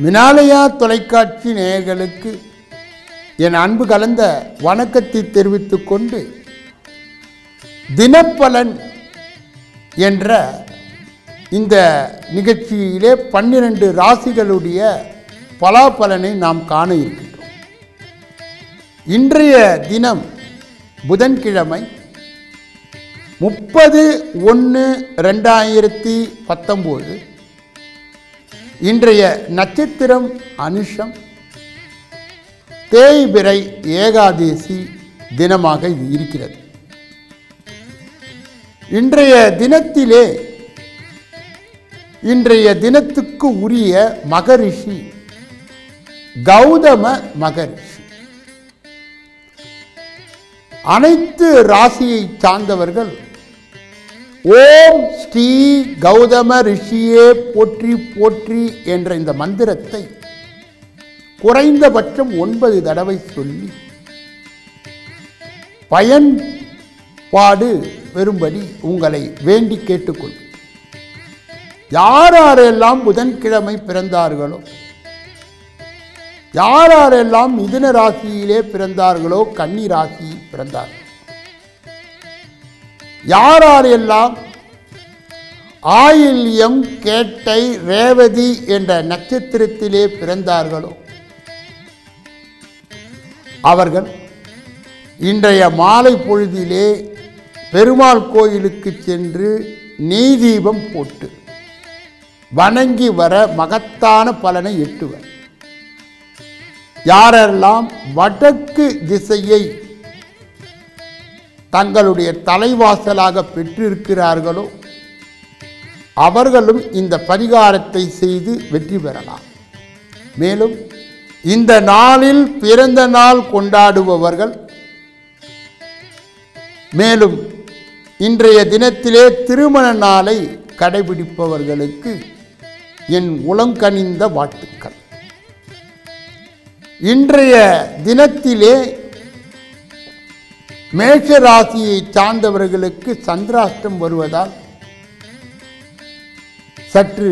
மினாலயா தொலைக்காட்சி நேயர்களுக்கு என் அன்பு கலந்த வணக்கத்தை தெரிவித்துக் கொண்டு தினப்பலன் என்ற இந்த நிகழ்ச்சியிலே 12 ராசிகளுடைய பலாபலனை நாம் காண இருக்கின்றோம். இன்றைய தினம் புதன்கிழமை 30/1/2019. இன்றைய நட்சத்திரம் அனுஷம், தேய்பிறை ஏகாதேசி தினமாக இது இருக்கிறது. இன்றைய தினத்திலே இன்றைய தினத்துக்கு உரிய மகரிஷி கௌதம மகரிஷி. அனைத்து ராசியை சார்ந்தவர்கள் ஓம் ஸ்ரீ கௌதம ரிஷியே போற்றி போற்றி என்ற இந்த மந்திரத்தை குறைந்தபட்சம் 9 தடவை சொல்லி பயன்பாடு பெறும்படி உங்களை வேண்டி கேட்டுக்கொள்கிறேன். யாரெல்லாம் புதன்கிழமை பிறந்தார்களோ, யாரெல்லாம் மிதுன ராசியிலே பிறந்தார்களோ, கன்னி ராசியில் பிறந்தார்கள், யாரெல்லாம் ஆயில்யம், கேட்டை, ரேவதி என்ற நட்சத்திரத்திலே பிறந்தார்களோ அவர்கள் இன்றைய மாலை பொழுதிலே பெருமாள் கோயிலுக்கு சென்று நெய் தீபம் போட்டு வணங்கி வர மகத்தான பலனை எட்டுவர். யாரெல்லாம் வடக்கு திசையை தங்களுடைய தலைவாசலாக பெற்றிருக்கிறார்களோ அவர்களும் இந்த பரிகாரத்தை செய்து வெற்றி பெறலாம். மேலும் இந்த நாளில் பிறந்த நாள் கொண்டாடுபவர்கள், மேலும் இன்றைய தினத்திலே திருமண நாளை கடைபிடிப்பவர்களுக்கு என் உளங்கனிந்த வாழ்த்துக்கள். இன்றைய தினத்திலே மேஷ ராசியை சார்ந்தவர்களுக்கு சந்திராஷ்டம் வருவதால் சற்று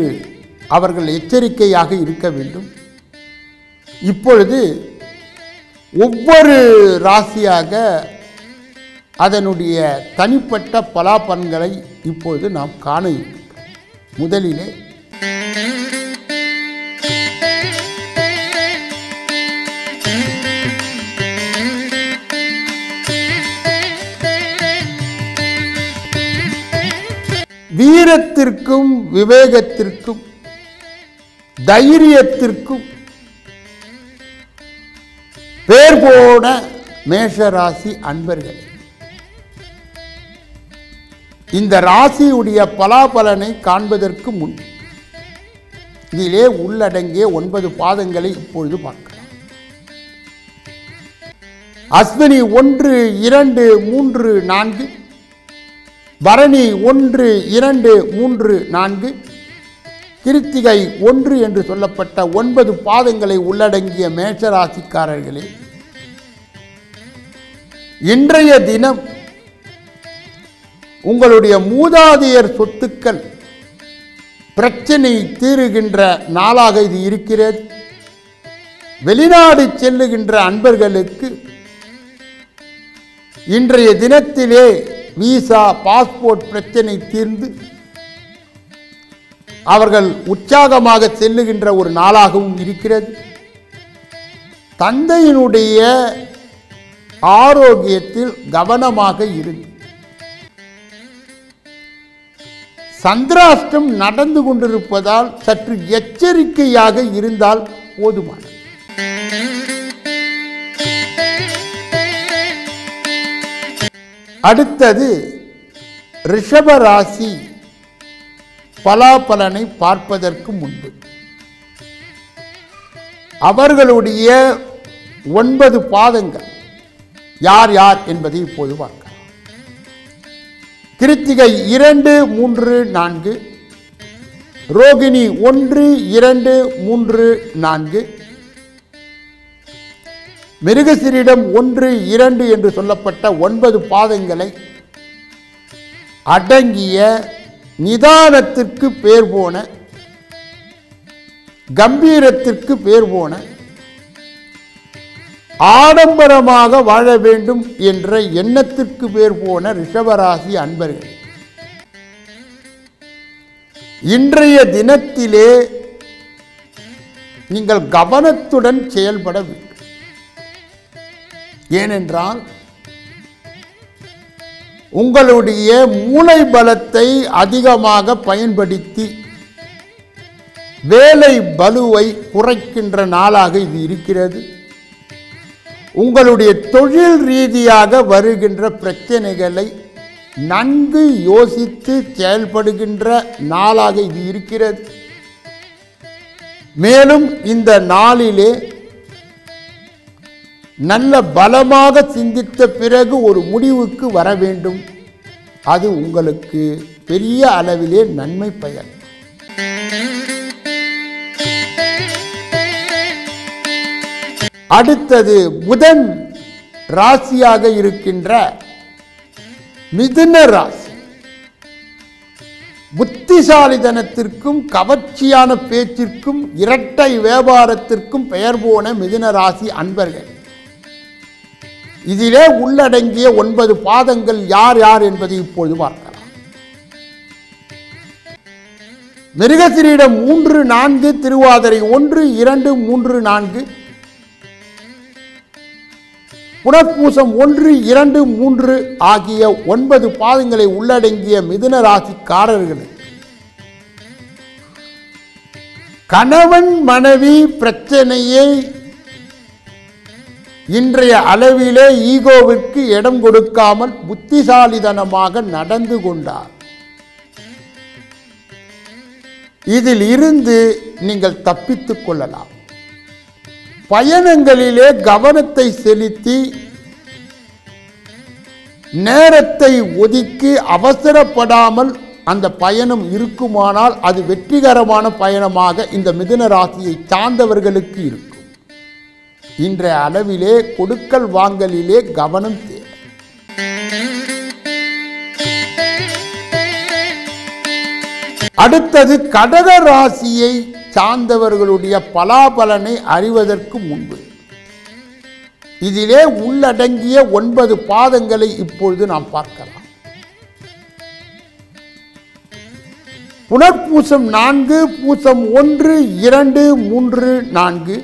அவர்கள் எச்சரிக்கையாக இருக்க வேண்டும். இப்பொழுது ஒவ்வொரு ராசியாக அதனுடைய தனிப்பட்ட பலாபலன்களை இப்பொழுது நாம் காண இருக்கிறோம். முதலிலே வீரத்திற்கும் விவேகத்திற்கும் தைரியத்திற்கும் பேர் போன மேஷராசி அன்பர்கள், இந்த ராசியுடைய பலாபலனை காண்பதற்கு முன் இதிலே உள்ளடங்கிய 9 பாதங்களை இப்பொழுது பார்க்கலாம். அஸ்வினி 1, 2, 3, 4, பரணி 1, 2, 3, 4, கிருத்திகை 1 என்று சொல்லப்பட்ட 9 பாதங்களை உள்ளடங்கிய மேஷராசிக்காரர்களே, இன்றைய தினம் உங்களுடைய மூதாதையர் சொத்துக்கள் பிரச்சனை தீருகின்ற நாளாக இது இருக்கிறது. வெளிநாடு செல்லுகின்ற அன்பர்களுக்கு இன்றைய தினத்திலே விசா, பாஸ்போர்ட் பிரச்சனை தீர்ந்து அவர்கள் உற்சாகமாக செல்லுகின்ற ஒரு நாளாகவும் இருக்கிறது. தந்தையினுடைய ஆரோக்கியத்தில் கவனமாக இருந்து, சந்திராஷ்டம் நடந்து கொண்டிருப்பதால் சற்று எச்சரிக்கையாக இருந்தால் போதுமானது. அடுத்தது ரிஷப ராசி பலாபலனை பார்ப்பதற்கு முன்பு அவர்களுடைய 9 பாதங்கள் யார் யார் என்பதை இப்போது பார்க்கலாம். கிருத்திகை 2, 3, 4, ரோகிணி 1, 2, 3, 4, மிருகசீரிடம் 1, 2 என்று சொல்லப்பட்ட 9 பாதங்களை அடங்கிய நிதானத்திற்கு பேர் போன கம்பீரத்திற்கு பேர் போன, ஆடம்பரமாக வாழ வேண்டும் என்ற எண்ணத்திற்கு பேர் போன ரிஷபராசி அன்பர்கள் இன்றைய தினத்திலே நீங்கள் கவனத்துடன் செயல்பட வேண்டும். ஏனென்றால் உங்களுடைய மூளை பலத்தை அதிகமாக பயன்படுத்தி வேலை பளுவை குறைக்கின்ற நாளாக இது இருக்கிறது. உங்களுடைய தொழில் ரீதியாக வருகின்ற பிரச்சனைகளை நன்கு யோசித்து செயல்படுகின்ற நாளாக இது இருக்கிறது. மேலும் இந்த நாளிலே நல்ல பலமாக சிந்தித்த பிறகு ஒரு முடிவுக்கு வர வேண்டும். அது உங்களுக்கு பெரிய அளவிலே நன்மை பயன். அடுத்தது புதன் ராசியாக இருக்கின்ற மிதுன ராசி. புத்திசாலித்தனத்திற்கும் கவர்ச்சியான பேச்சிற்கும் இரட்டை வியாபாரத்திற்கும் பெயர் போன மிதுன ராசி அன்பர்கள். இதிலே உள்ளடங்கிய 9 பாதங்கள் யார் யார் என்பதை இப்போது பார்க்கலாம். மிருகசீரிடம் 3, 4, திருவாதிரை 1, 2, 3, 4, புனர்பூசம் 1, 2, 3 ஆகிய 9 பாதங்களை உள்ளடங்கிய மிதுன ராசிக்காரர்கள் கணவன் மனைவி பிரச்சனையை இன்றைய அளவிலே ஈகோவிற்கு இடம் கொடுக்காமல் புத்திசாலித்தனமாக நடந்து கொண்டார். இதில் இருந்து நீங்கள் தப்பித்துக் கொள்ளலாம். பயணங்களிலே கவனத்தை செலுத்தி நேரத்தை ஒதுக்கி அவசரப்படாமல் அந்த பயணம் இருக்குமானால் அது வெற்றிகரமான பயணமாக இந்த மிதுன ராசியை சார்ந்தவர்களுக்கு இருக்கும். இன்றைய அளவிலே கொடுக்கல் வாங்கலிலே கவனம் தேவை. அடுத்தது கடக ராசியை சார்ந்தவர்களுடைய பலாபலனை அறிவதற்கு முன்பு இதிலே உள்ளடங்கிய 9 பாதங்களை இப்பொழுது நாம் பார்க்கலாம். புனர்பூசம் 4, பூசம் 1, 2, 3, 4,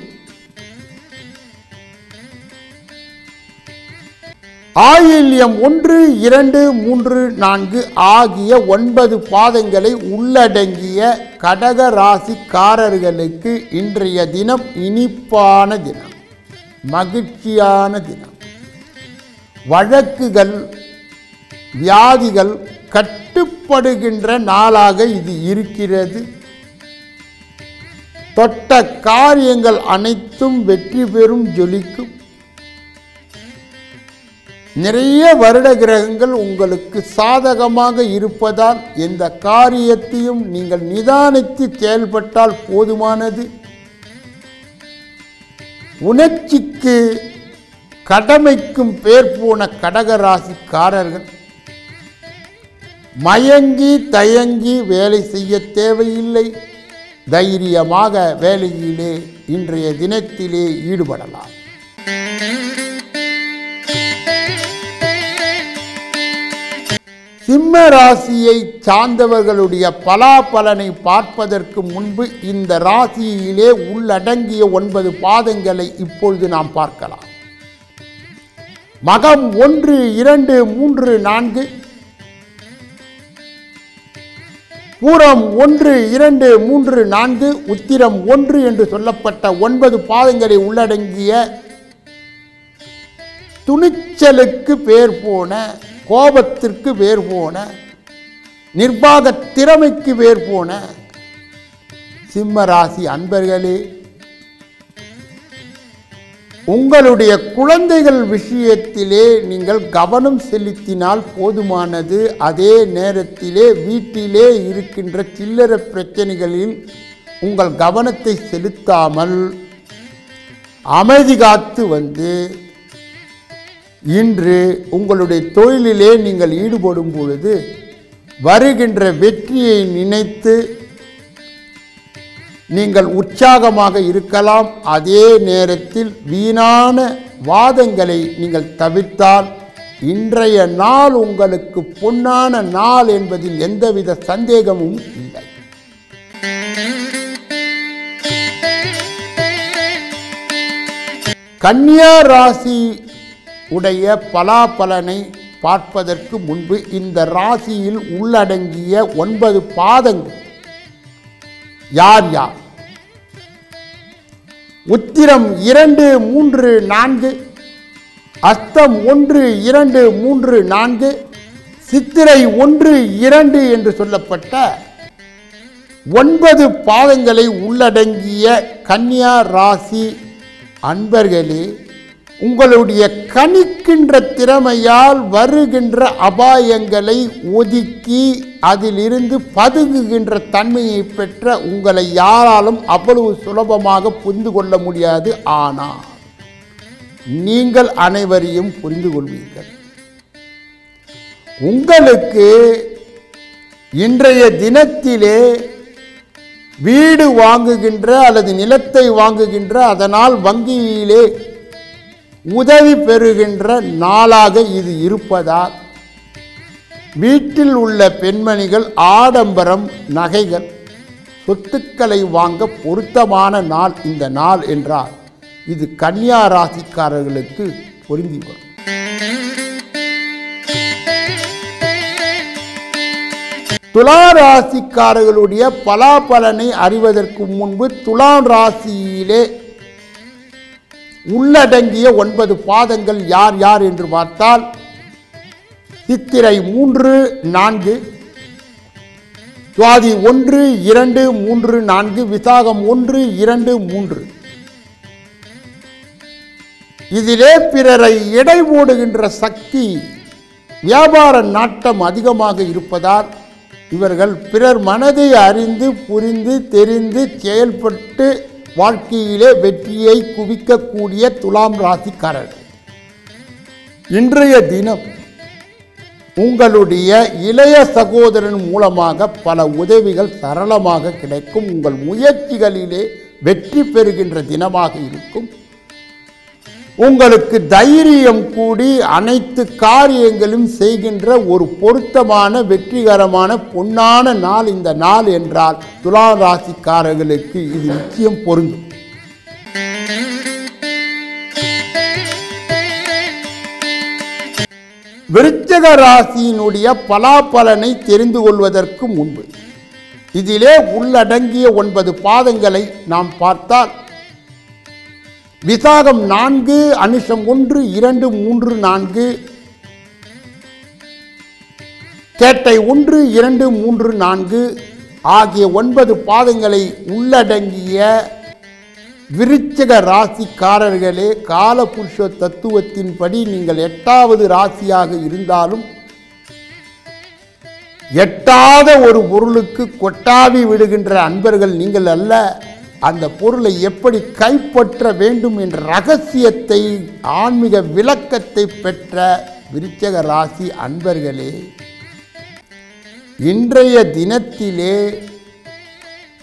ஆயில்யம் 1, 2, 3, 4 ஆகிய 9 பாதங்களை உள்ளடங்கிய கடக ராசிக்காரர்களுக்கு இன்றைய தினம் இனிப்பான தினம், மகிழ்ச்சியான தினம். வழக்குகள், வியாதிகள் கட்டுப்படுகின்ற நாளாக இது இருக்கிறது. தொட்ட காரியங்கள் அனைத்தும் வெற்றி பெறும், ஜொலிக்கும். நிறைய வருட கிரகங்கள் உங்களுக்கு சாதகமாக இருப்பதால் எந்த காரியத்தையும் நீங்கள் நிதானித்து செயல்பட்டால் போதுமானது. உணர்ச்சிக்கு கடமைக்கும் பேர் போன கடகராசிக்காரர்கள் மயங்கி தயங்கி வேலை செய்ய தேவையில்லை. தைரியமாக வேலையிலே இன்றைய தினத்திலே ஈடுபடலாம். சிம்ம ராசியை சார்ந்தவர்களுடைய பலாபலனை பார்ப்பதற்கு முன்பு இந்த ராசியிலே உள்ளடங்கிய 9 பாதங்களை இப்பொழுது நாம் பார்க்கலாம். மகம் 1, 2, 3, 4, பூரம் 1, 2, 3, 4, உத்திரம் 1 என்று சொல்லப்பட்ட 9 பாதங்களை உள்ளடங்கிய துணிச்சலுக்கு பேர் போன, கோபத்திற்கு பேர் போன, நிர்வாக திறமைக்கு பேர் போன சிம்ம ராசி அன்பர்களே, உங்களுடைய குழந்தைகள் விஷயத்திலே நீங்கள் கவனம் செலுத்தினால் போதுமானது. அதே நேரத்திலே வீட்டிலே இருக்கின்ற சில்லறை பிரச்சனைகளில் உங்கள் கவனத்தை செலுத்தாமல் அமைதி காத்து வந்து இன்று உங்களுடைய தொழிலிலே நீங்கள் ஈடுபடும் பொழுது வருகின்ற வெற்றியை நினைத்து நீங்கள் உற்சாகமாக இருக்கலாம். அதே நேரத்தில் வீணான வாதங்களை நீங்கள் தவிர்த்தால் இன்றைய நாள் உங்களுக்கு பொன்னான நாள் என்பதில் எந்தவித சந்தேகமும் இல்லை. கன்னியா ராசி உடைய பலாபலனை பார்ப்பதற்கு முன்பு இந்த ராசியில் உள்ளடங்கிய 9 பாதங்கள் யார் யார்? உத்திரம் 2, 3, 4, அஸ்தம் 1, 2, 3, 4, சித்திரை 1, 2 என்று சொல்லப்பட்ட 9 பாதங்களை உள்ளடங்கிய கன்னியா ராசி அன்பர்களே, உங்களுடைய கணிக்கின்ற திறமையால் வருகின்ற அபாயங்களை ஒதுக்கி அதிலிருந்து பதுங்குகின்ற தன்மையை பெற்ற உங்களை யாராலும் அவ்வளவு சுலபமாக புரிந்து கொள்ள முடியாது. ஆனால் நீங்கள் அனைவரையும் புரிந்து கொள்வீர்கள். உங்களுக்கு இன்றைய தினத்திலே வீடு வாங்குகின்ற அல்லது நிலத்தை வாங்குகின்ற, அதனால் வங்கியிலே உதவி பெறுகின்ற நாளாக இது இருப்பதால் வீட்டில் உள்ள பெண்மணிகள் ஆடம்பரம், நகைகள், சொத்துக்களை வாங்க பொருத்தமான நாள் இந்த நாள் என்றால் இது கன்னியா ராசிக்காரர்களுக்கு பொருந்தி வரும். துலா ராசிக்காரர்களுடைய பலாபலனை அறிவதற்கு முன்பு துலாம் ராசியிலே உள்ளடங்கிய 9 பாதங்கள் யார் யார் என்று பார்த்தால் சித்திரை 3, 4, சுவாதி 1, 2, 3, 4, விசாகம் 1, 2, 3. இதிலே பிறரை எடை போடுகின்ற சக்தி, வியாபார நாட்டம் அதிகமாக இருப்பதால் இவர்கள் பிறர் மனதை அறிந்து புரிந்து தெரிந்து செயல்பட்டு வாழ்க்கையிலே வெற்றியை குவிக்கக்கூடிய துலாம் ராசிக்காரர்கள். இன்றைய தினம் உங்களுடைய இளைய சகோதரன் மூலமாக பல உதவிகள் சரளமாக கிடைக்கும். உங்கள் முயற்சிகளிலே வெற்றி பெறுகின்ற தினமாக இருக்கும். உங்களுக்கு தைரியம் கூடி அனைத்து காரியங்களும் செய்கின்ற ஒரு பொருத்தமான வெற்றிகரமான பொன்னான நாள் இந்த நாள் என்றால் துலா ராசிக்காரர்களுக்கு இது நிச்சயம் பொருந்தும். விருச்சிக ராசியினுடைய பலாபலனை தெரிந்து கொள்வதற்கு முன்பு இதிலே உள்ளடங்கிய 9 பாதங்களை நாம் பார்த்தால் விசாகம் 4, அனுஷம் 1, 2, 3, 4, கேட்டை 1, 2, 3, 4 ஆகிய 9 பாதங்களை உள்ளடங்கிய விருச்சிக ராசிக்காரர்களே, காலபுருஷ தத்துவத்தின்படி நீங்கள் 8வது ராசியாக இருந்தாலும் எட்டாத ஒரு பொருளுக்கு கொட்டாவி விடுகின்ற அன்பர்கள் நீங்கள் அல்ல. அந்த பொருளை எப்படி கைப்பற்ற வேண்டும் என்ற ரகசியத்தை, ஆன்மீக விளக்கத்தை பெற்ற விருச்சிக ராசி அன்பர்களே, இன்றைய தினத்திலே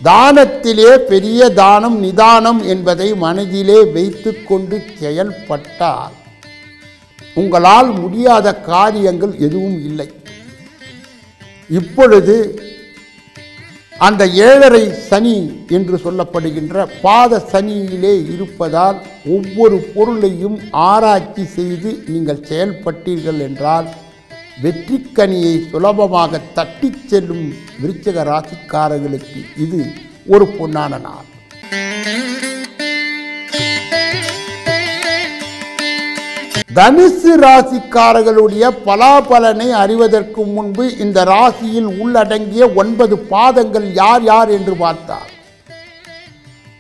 தானத்திலே பெரிய தானம் நிதானம் என்பதை மனதிலே வைத்து கொண்டு செயல்பட்டால் உங்களால் முடியாத காரியங்கள் எதுவும் இல்லை. இப்பொழுது அந்த 7.5 சனி என்று சொல்லப்படுகின்ற பாத சனியிலே இருப்பதால் ஒவ்வொரு பொருளையும் ஆராய்ச்சி செய்து நீங்கள் செயல்பட்டீர்கள் என்றால் வெற்றிக்கனியை சுலபமாக தட்டிச் செல்லும் விருச்சிக ராசிக்காரர்களுக்கு இது ஒரு பொன்னான நாள். தனுசு ராசிக்காரர்களுடைய பலாபலனை அறிவதற்கு முன்பு இந்த ராசியில் உள்ளடங்கிய 9 பாதங்கள் யார் யார் என்று பார்த்தார்.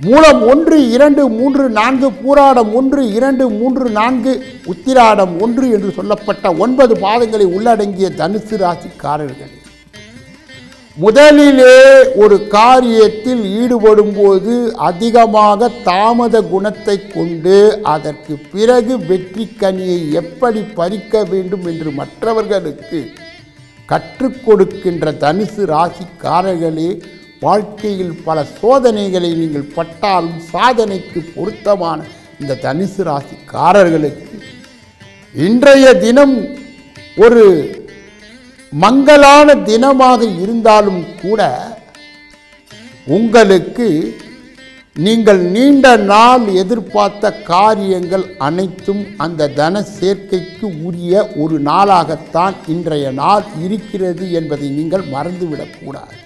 மூலம் 1, 2, 3, 4, பூராடம் 1, 2, 3, 4, உத்திராடம் 1 என்று சொல்லப்பட்ட 9 பாதங்களை உள்ளடங்கிய தனுசு ராசிக்காரர்கள் முதலிலே ஒரு காரியத்தில் ஈடுபடும் போது அதிகமாக தாமத குணத்தை கொண்டு அதற்கு பிறகு வெற்றி கனியை எப்படி பறிக்க வேண்டும் என்று மற்றவர்களுக்கு கற்றுக் கொடுக்கின்ற தனுசு ராசிக்காரர்களே, வாழ்க்கையில் பல சோதனைகளை நீங்கள் பட்டாலும் சாதனைக்கு பொருத்தமான இந்த தனுசு ராசிக்காரர்களுக்கு இன்றைய தினம் ஒரு மங்கலான தினமாக இருந்தாலும் கூட உங்களுக்கு நீங்கள் நீண்ட நாள் எதிர்பார்த்த காரியங்கள் அனைத்தும் அந்த தன சேர்க்கைக்கு உரிய ஒரு நாளாகத்தான் இன்றைய நாள் இருக்கிறது என்பதை நீங்கள் மறந்துவிடக்கூடாது.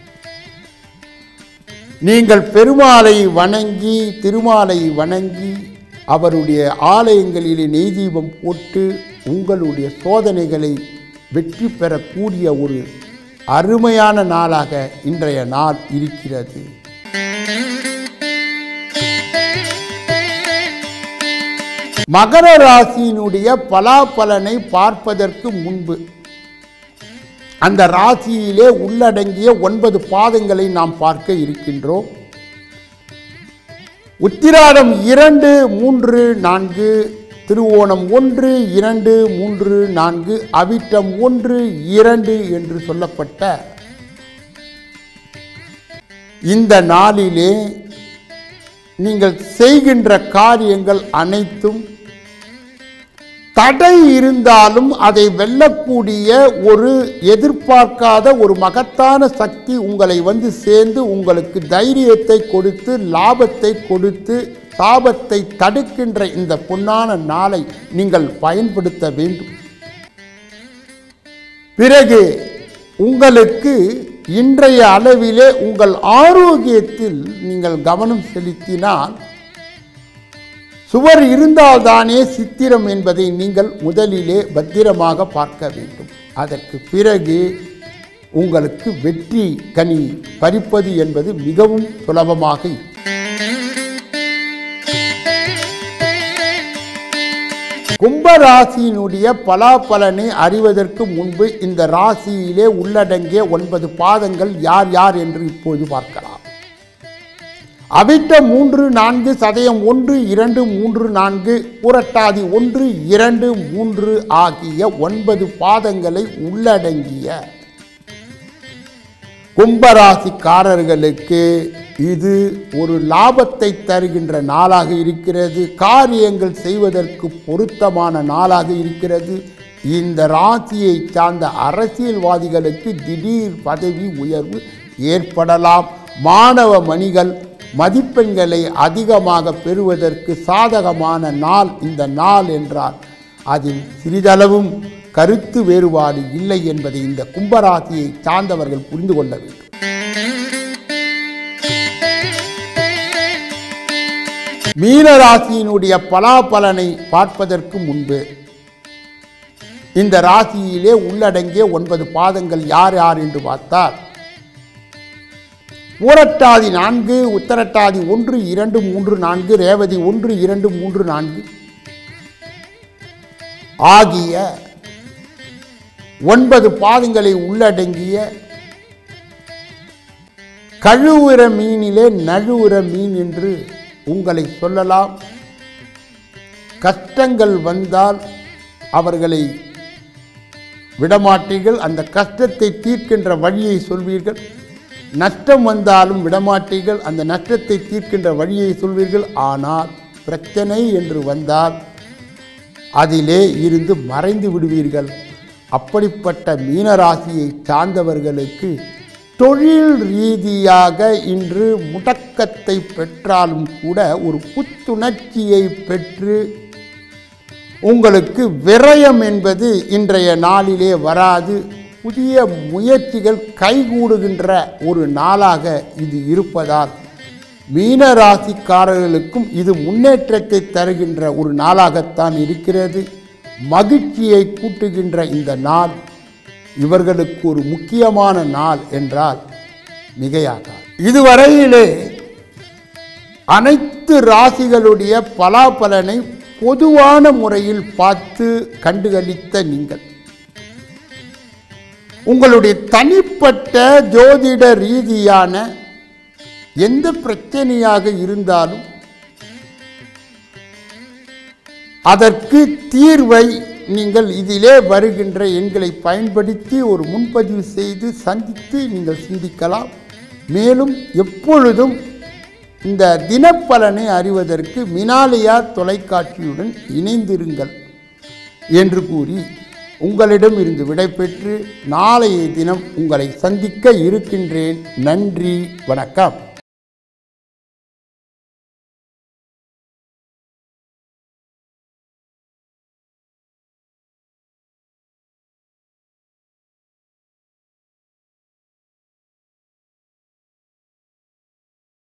நீங்கள் பெருமாளை வணங்கி திருமாலை வணங்கி அவருடைய ஆலயங்களிலே நெய் தீபம் போட்டு உங்களுடைய சோதனைகளை வெற்றி பெறக்கூடிய ஒரு அருமையான நாளாக இன்றைய நாள் இருக்கிறது. மகர ராசியினுடைய பலாபலனை பார்ப்பதற்கு முன்பு அந்த ராசியிலே உள்ளடங்கிய 9 பாதங்களை நாம் பார்க்க இருக்கின்றோம். உத்திராடம் 2, 3, 4, திருவோணம் 1, 2, 3, 4, அவிட்டம் 1, 2 என்று சொல்லப்பட்ட இந்த நாளிலே நீங்கள் செய்கின்ற காரியங்கள் அனைத்தும் தடை இருந்தாலும் அதை வெல்லக்கூடிய ஒரு எதிர்பார்க்காத ஒரு மகத்தான சக்தி உங்களை வந்து சேர்ந்து உங்களுக்கு தைரியத்தை கொடுத்து லாபத்தை கொடுத்து சாபத்தை தடுக்கின்ற இந்த பொன்னான நாளை நீங்கள் பயன்படுத்த வேண்டும். பிறகு உங்களுக்கு இன்றைய அளவிலே உங்கள் ஆரோக்கியத்தில் நீங்கள் கவனம் செலுத்தினால் சுவர் இருந்தால்தானே சித்திரம் என்பதை நீங்கள் முதலிலே பத்திரமாக பார்க்க வேண்டும். அதற்கு பிறகு உங்களுக்கு வெற்றி கனி பறிப்பது என்பது மிகவும் சுலபமாக இருக்கும். கும்பராசியினுடைய பலாபலனை அறிவதற்கு முன்பு இந்த ராசியிலே உள்ளடங்கிய 9 பாதங்கள் யார் யார் என்று இப்போது பார்க்கலாம். அவிட்டம் 3, 4, சதயம் 1, 2, 3, 4, புரட்டாதி 1, 2, 3 ஆகிய 9 பாதங்களை உள்ளடங்கிய கும்பராசிக்காரர்களுக்கு இது ஒரு லாபத்தை தருகின்ற நாளாக இருக்கிறது. காரியங்கள் செய்வதற்கு பொருத்தமான நாளாக இருக்கிறது. இந்த ராசியை சார்ந்த அரசியல்வாதிகளுக்கு திடீர் பதவி உயர்வு ஏற்படலாம். மாணவ மணிகள் மதிப்பெண்களை அதிகமாக பெறுவதற்கு சாதகமான நாள் இந்த நாள் என்றால் அதில் சிறிதளவும் கருத்து வேறுபாடு இல்லை என்பதை இந்த கும்பராசியை சார்ந்தவர்கள் புரிந்து கொள்ள வேண்டும். மீனராசியினுடைய பலாபலனை பார்ப்பதற்கு முன்பு இந்த ராசியிலே உள்ளடங்கிய 9 பாதங்கள் யார் யார் என்று பார்த்தால் பூரட்டாதி 4, உத்தரட்டாதி 1, 2, 3, 4, ரேவதி 1, 2, 3, 4 ஆகிய 9 பாதங்களை உள்ளடங்கிய கழுவுற மீனிலே நழுவுற மீன் என்று உங்களை சொல்லலாம். கஷ்டங்கள் வந்தால் அவர்களை விடமாட்டீர்கள், அந்த கஷ்டத்தை தீர்க்கின்ற வழியை சொல்வீர்கள். நஷ்டம் வந்தாலும் விடமாட்டீர்கள், அந்த நஷ்டத்தை தீர்க்கின்ற வழியை சொல்வீர்கள். ஆனால் பிரச்சனை என்று வந்தால் அதிலே இருந்து மறைந்து விடுவீர்கள். அப்படிப்பட்ட மீனராசியை சார்ந்தவர்களுக்கு தொழில் ரீதியாக இன்று முடக்கத்தை பெற்றாலும் கூட ஒரு புத்துணர்ச்சியை பெற்று உங்களுக்கு விரயம் என்பது இன்றைய நாளிலே வராது. புதிய முயற்சிகள் கைகூடுகின்ற ஒரு நாளாக இது இருப்பதால் மீனராசிக்காரர்களுக்கும் இது முன்னேற்றத்தை தருகின்ற ஒரு நாளாகத்தான் இருக்கிறது. மகிழ்ச்சியை கூட்டுகின்ற இந்த நாள் இவர்களுக்கு ஒரு முக்கியமான நாள் என்றால் மிகையாகாது. இதுவரையிலே அனைத்து ராசிகளுடைய பலாபலனை பொதுவான முறையில் பார்த்து கண்டுகளித்த நீங்கள் உங்களுடைய தனிப்பட்ட ஜோதிட ரீதியான எந்த பிரச்சனையாக இருந்தாலும் அதற்கு தீர்வை நீங்கள் இதிலே வருகின்ற எண்களை பயன்படுத்தி ஒரு முன்பதிவு செய்து சந்தித்து நீங்கள் சிந்திக்கலாம். மேலும் எப்பொழுதும் இந்த தினப்பலனை அறிவதற்கு மினாலயா தொலைக்காட்சியுடன் இணைந்திருங்கள் என்று கூறி உங்களிடம் இருந்து விடைபெற்று நாளைய தினம் உங்களை சந்திக்க இருக்கின்றேன். நன்றி, வணக்கம்.